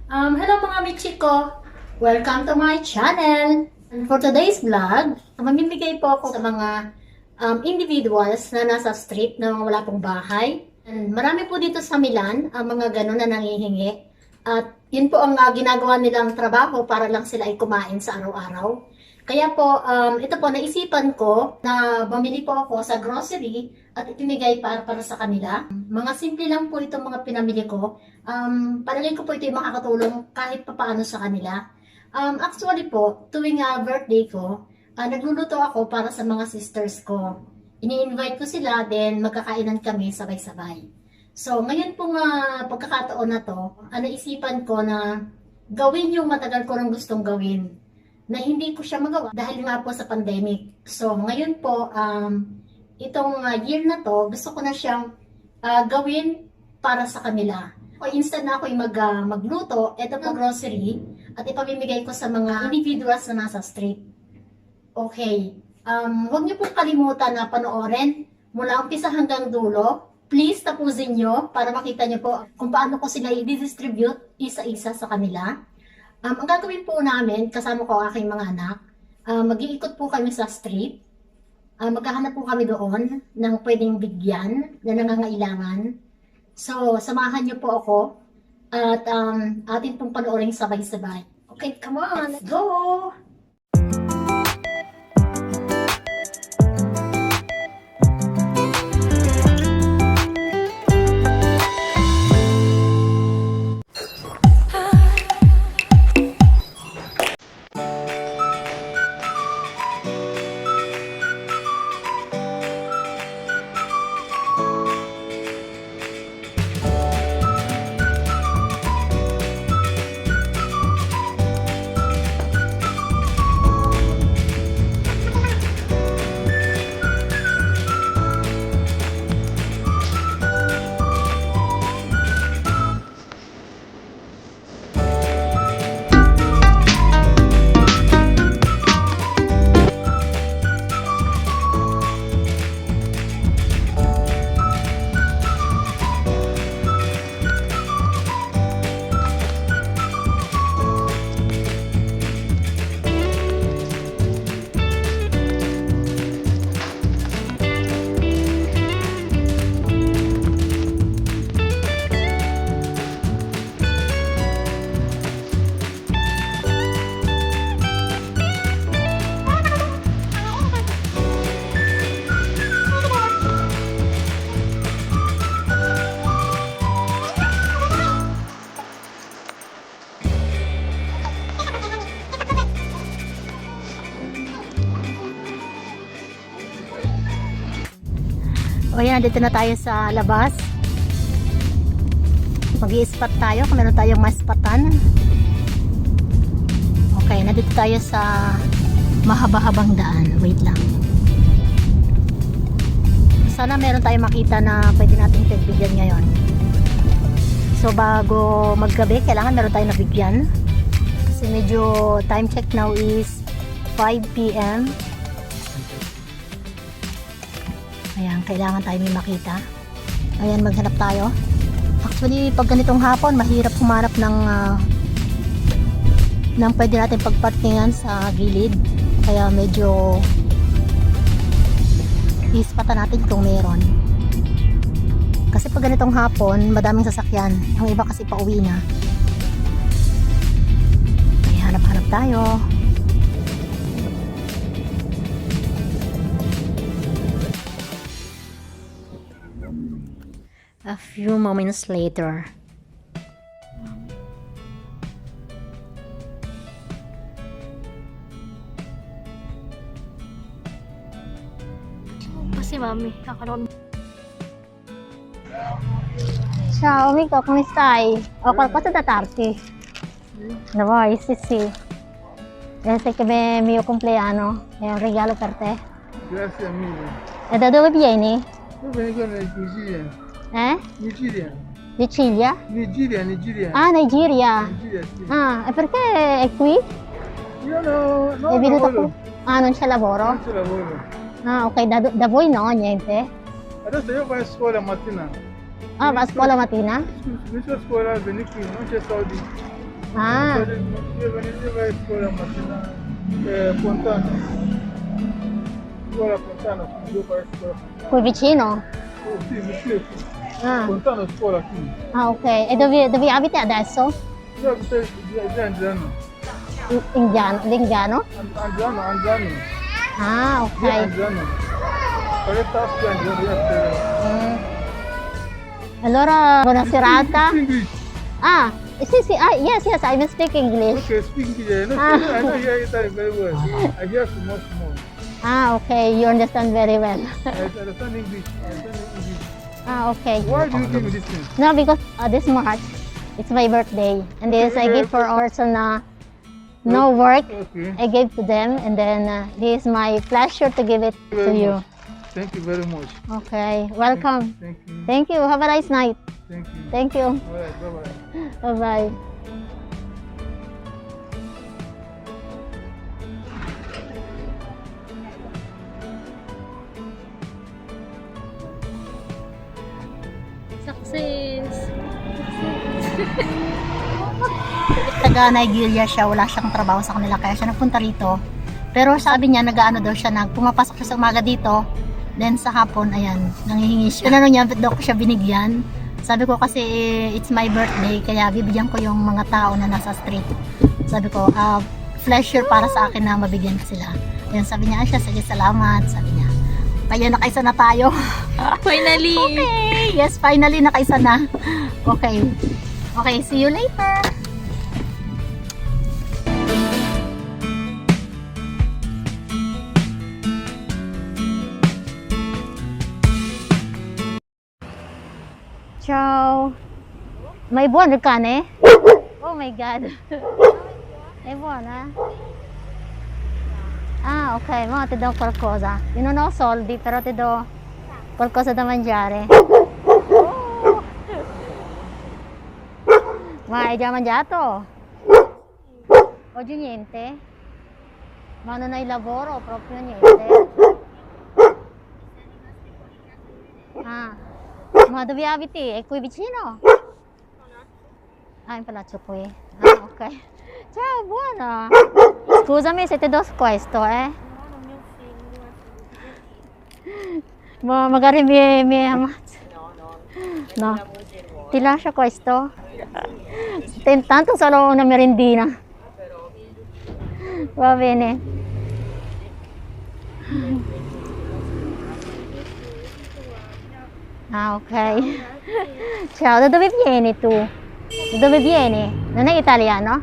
Hello mga Michiko! Welcome to my channel! And for today's vlog, mamimigay po ako sa mga individuals na nasa street na wala pong bahay. And marami po dito sa Milan ang mga ganun na nangihingi. At yun po ang ginagawa nilang trabaho para lang sila ay kumain sa araw-araw. Kaya po, ito po, naisipan ko na bumili po ako sa grocery at ipinigay para sa kanila. Mga simple lang po itong mga pinamili ko. Palagay ko po ito yung makakatulong kahit papaano sa kanila. Actually po, tuwing birthday ko, nagluluto ako para sa mga sisters ko. Ini-invite ko sila, then magkakainan kami sabay-sabay. So, ngayon pong pagkakataon na to, naisipan ko na gawin yung matagal ko nang gustong gawin na hindi ko siya magawa dahil nga po sa pandemic. So, ngayon po, itong year na to, gusto ko na siyang gawin para sa kanila. O instant na ako yung magluto, ito po grocery, at ipamimigay ko sa mga individuals na nasa street. Okay, huwag niyo pong kalimutan na panoorin mula umpisa hanggang dulo. Please tapusin nyo para makita nyo po kung paano ko sila i-distribute isa-isa sa kanila. Ang gagawin po namin, kasama ko ang aking mga anak, mag-iikot po kami sa street. Maghahanap po kami doon ng pwedeng bigyan na nangangailangan. So, samahan niyo po ako at atin pong panoorin sabay-sabay. Okay, come on, let's go! O yan, dito na tayo sa labas. Mag-i-spot tayo kung meron tayong maspatan. Okay, nandito tayo sa mahaba-habang daan. Wait lang. Sana meron tayong makita na pwede natin pagbigyan ngayon. So bago maggabi, kailangan meron tayong nabigyan. Kasi medyo time check now is 5 p.m. Ayan, kailangan tayo may makita. Ayan, maghanap tayo. Actually, pag ganitong hapon, mahirap humanap ng pwede natin pagparkingan sa gilid. Kaya medyo ispatan natin kung meron. Kasi pag ganitong hapon, madaming sasakyan. Ang iba kasi pauwi na. Ay, hanap-hanap tayo. A few moments later. Sì, mami, kakaroon. Ciao amico, come stai? Ho qualcosa da darti. Lo vuoi? Sì, sì. Sai che è mio compleanno, è un regalo per te. Grazie mille. E da dove vieni? Io vengo dalla Nigeria. Nigeria. Sicilia? Nigeria. Ah, Nigeria. Nigeria, sì. Ah, e perché è qui? Io no, È venuto lavoro. qui? Ah, non c'è lavoro? Non c'è lavoro. Ah, ok, da voi no, niente? Adesso io vado a scuola mattina. Ah, va a scuola mattina? Inizio a scuola, vieni qui, non c'è soldi. Ah, Venire vai a scuola mattina Fontana. Scuola Fontana, due vai a scuola. qui vicino? Oh, sì, vicino. Ah, Fontana scuola qui. ah ok. E dove abiti adesso? Io abito di Angiano. L'indiano? Angiano. Ah, Di ok. Angiano. Paletta di Angiano, Mm. Allora, buona serata. English. Ah, sì, yes, I will speak English. Okay, speak English. No, Ah. I know you Italian very well. I just much more. Ah, okay, you understand very well. I understand English. I understand English. Ah, okay. Why do you give me this thing? No, because this March, it's my birthday. And this I give for a person no work. Okay. I gave to them. And then this is my pleasure to give it to Very you. much. Thank you very much. Okay, welcome. Thank you. Thank you. Have a nice night. Thank you. Thank you. All right, bye-bye. Bye-bye. Success! Taga Nigeria siya, wala siyang trabaho sa kanila kaya siya nagpunta rito. Pero sabi niya, nag-ano daw siya, pumapasok siya sa umaga dito, then sa hapon, ayan, nangihingi siya. Tinanong niya, ba't daw ko siya binigyan? Sabi ko kasi, it's my birthday, kaya bibigyan ko yung mga tao na nasa street. Sabi ko, pleasure para sa akin na mabigyan ko sila. Ayan, sabi niya, siya, sige, salamat, sabi niya. Kaya nakaisa na tayo. Finally! Okay, yes, finally nakaisa na. Okay. Okay, see you later. Ciao. May buwan ka ne? Oh my God. May buwan Ah, ok, ma ti do qualcosa. Io non ho soldi, però ti do qualcosa da mangiare. Oh. Ma hai già mangiato? Oggi niente? Ma non hai lavoro? Proprio niente? Ah, ma dove abiti? È qui vicino? Ah, in palazzo qui. Ah, ok. Ciao, buona. Scusami se ti do questo, eh? Ma magari mi ammazzi. No. Ti lascio questo? Intanto solo una merendina. Va bene. Ah, ok. Ciao, da dove vieni tu? Da dove vieni? Non è italiano?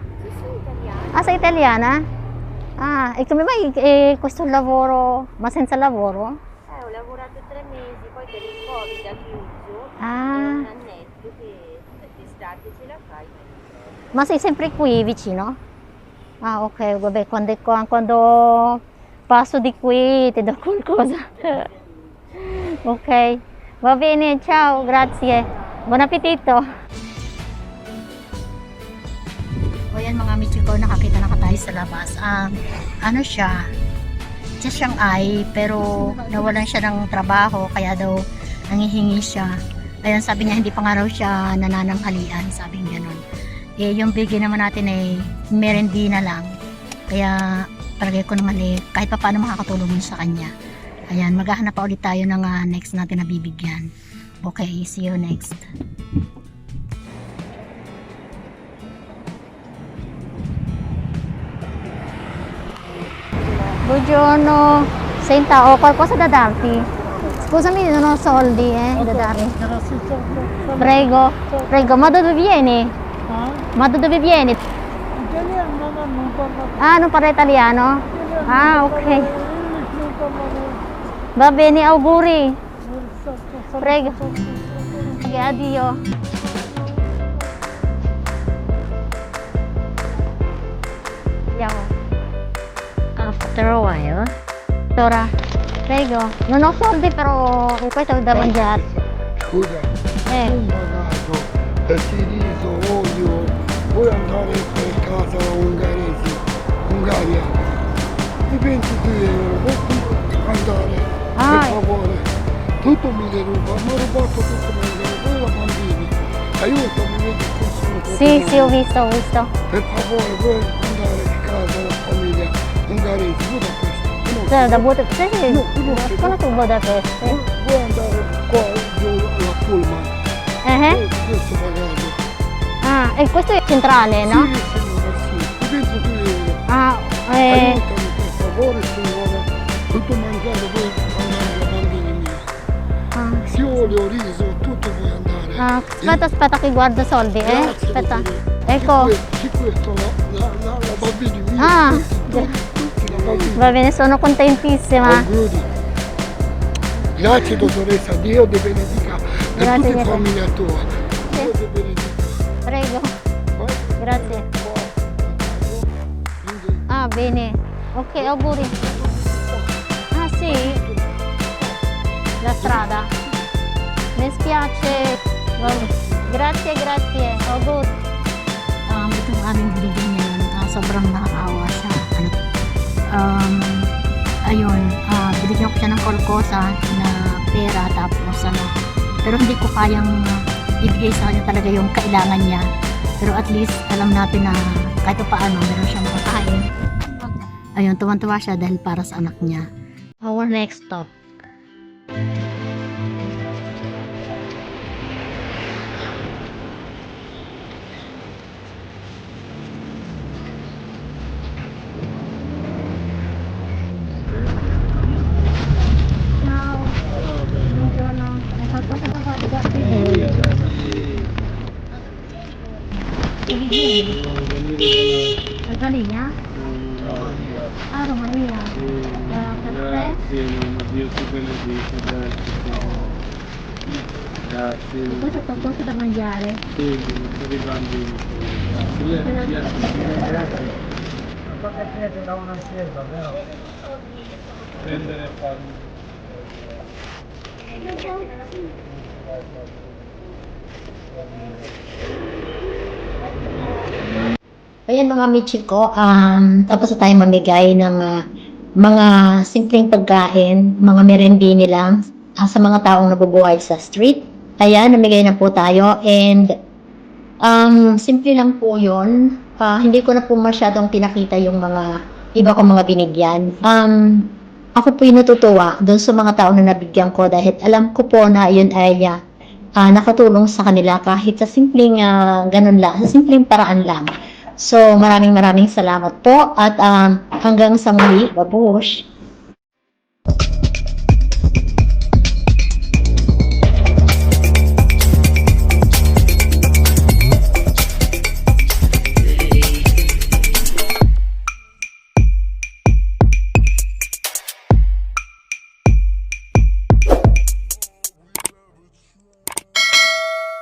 Ah, sei italiana? Ah, e come mai questo lavoro, ma senza lavoro? Ho lavorato 3 mesi, poi per il Covid ha chiuso, è Ah, un annetto che d'estate ce la fai. ma sei sempre qui vicino? Ah, ok, vabbè, quando passo di qui ti do qualcosa. Ok, va bene, ciao, grazie. Buon appetito. O yan mga michiko, nakakita na tayo sa labas. Ano siya, just siyang pero nawalan siya ng trabaho, kaya daw nangihingi siya. Ayan, sabi niya, hindi pa nga raw siya nanananghalian, sabi niya gano'n. Yung bigay naman natin ay merendina lang. Kaya palagay ko naman kahit pa paano makakatulong yun sa kanya. Ayan, maghahanap pa ulit tayo ng next natin na bibigyan. Okay, see you next. Buongiorno, senta, ho qualcosa da darti. Scusami, non ho soldi, da darmi. Prego, prego, ma da dove vieni? Ma da dove vieni? Italiano, no, non parlo. Ah, non parla italiano? Ah, ok. Va bene, auguri. Prego. Ok, addio. Andiamo. After a while. Ora, prego. Non ho soldi, però questo è da mangiare. Scusa, un bagato per riso, olio, vuoi andare per casa ungherese, Ungaria? Ti 22 euro, vuoi andare? Ah. Per favore, tutto mi deruba, mi ha rubato tutto, mi deruba, poi la bambini, aiutami, vedi che sono Sì, sì, ho visto, ho visto. Per favore, vuoi andare a casa la famiglia, andare in Budapest? No, Sir, da Budapest? Sì, No, Budapest. scuola su Budapest. vuoi andare qua giù alla Pullman? Questo pagato. Ah, e questo è centrale, no? Sì, signora, sì. 22 euro. Ah, Aiutami per favore, signora. Tutto mangiare, voi andare bambini miei. Fiori, riso, tutto vuoi andare. aspetta che guardo soldi, Grazie, Aspetta. dottoressa. Ecco. Di questo, la bambini miei. Ah. Tutti la bambini. Va bene, sono contentissima. Auguri. Grazie dottoressa, Dio ti benedica per Grazie, tutta la grazie. famiglia tua. Dio ti benedica. Prego. Grazie. Ah, bene. Ok, auguri. Ah, sì? La strada. Mi spiace. Grazie. Auguri. Itong aming binigyan ngayon, sobrang nakakaawa siya. Ayun, binigyan ko siya ng kolkosa na pera tapos pero hindi ko kayang ibigay sa kanya talaga yung kailangan niya. Pero at least alam natin na kahit pa paano meron siyang makakain. Ayun, tuwan-tuwa siya dahil para sa anak niya. Our next stop. Romania? Ah, Romania. Caffè? Dio ti benedica, grazie. Questo è qualcosa da mangiare. Sì, per i bambini. Grazie. Cosa prende da una chiesa, vero? Prendere e farmi. Ayan mga michi ko, tapos na tayo mamigay ng mga simpleng pagkain, mga merendini lang sa mga taong nabubuhay sa street. Ayan, namigay na po tayo and simple lang po yun. Hindi ko na po masyadong pinakita yung mga iba kong mga binigyan. Ako po yung natutuwa doon sa mga tao na nabigyan ko dahil alam ko po na yun ay nakatulong sa kanila kahit sa simpleng ganun lang, sa simpleng paraan lang. So, maraming salamat po at hanggang sa muli, babush!